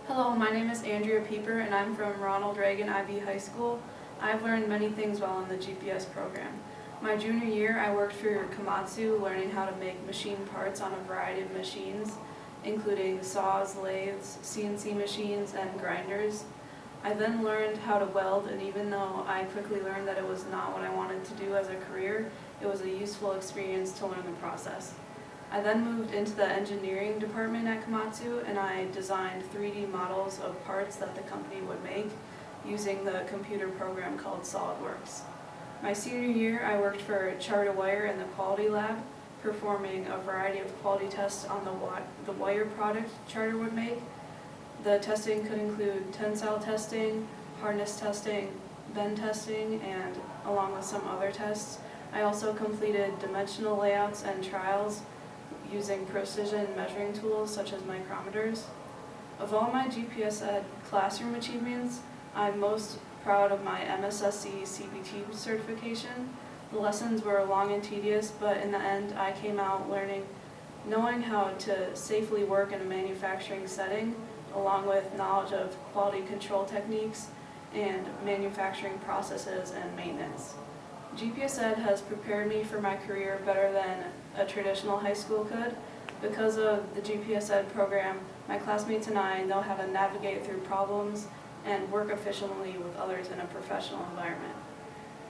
Hello, my name is Andrea Pieper and I'm from Ronald Reagan IB High School. I've learned many things while in the GPS program. My junior year, I worked for Komatsu, learning how to make machine parts on a variety of machines, including saws, lathes, CNC machines, and grinders. I then learned how to weld, and even though I quickly learned that it was not what I wanted to do as a career, it was a useful experience to learn the process. I then moved into the engineering department at Komatsu, and I designed 3D models of parts that the company would make using the computer program called SolidWorks. My senior year, I worked for Charter Wire in the quality lab, performing a variety of quality tests on the wire product Charter would make. The testing could include tensile testing, hardness testing, bend testing, and along with some other tests. I also completed dimensional layouts and trials using precision measuring tools such as micrometers. Of all my GPS Ed classroom achievements, I'm most proud of my MSSC CPT certification. The lessons were long and tedious, but in the end I came out knowing how to safely work in a manufacturing setting, along with knowledge of quality control techniques and manufacturing processes and maintenance. GPS Ed has prepared me for my career better than a traditional high school could. Because of the GPS Ed program, my classmates and I know how to navigate through problems and work efficiently with others in a professional environment.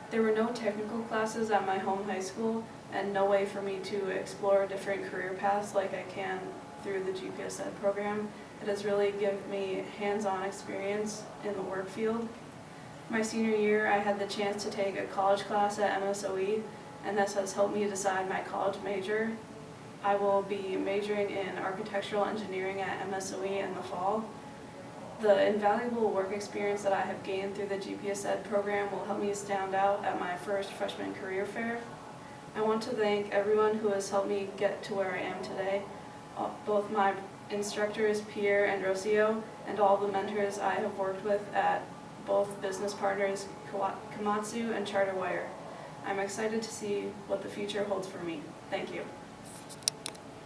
There were no technical classes at my home high school and no way for me to explore different career paths like I can through the GPS Ed program. It has really given me hands-on experience in the work field. My senior year, I had the chance to take a college class at MSOE, and this has helped me decide my college major. I will be majoring in architectural engineering at MSOE in the fall. The invaluable work experience that I have gained through the GPS Ed program will help me stand out at my first freshman career fair. I want to thank everyone who has helped me get to where I am today, both my instructors, Pierre and Rocio, and all the mentors I have worked with at both business partners, Komatsu and Charter Wire. I'm excited to see what the future holds for me. Thank you.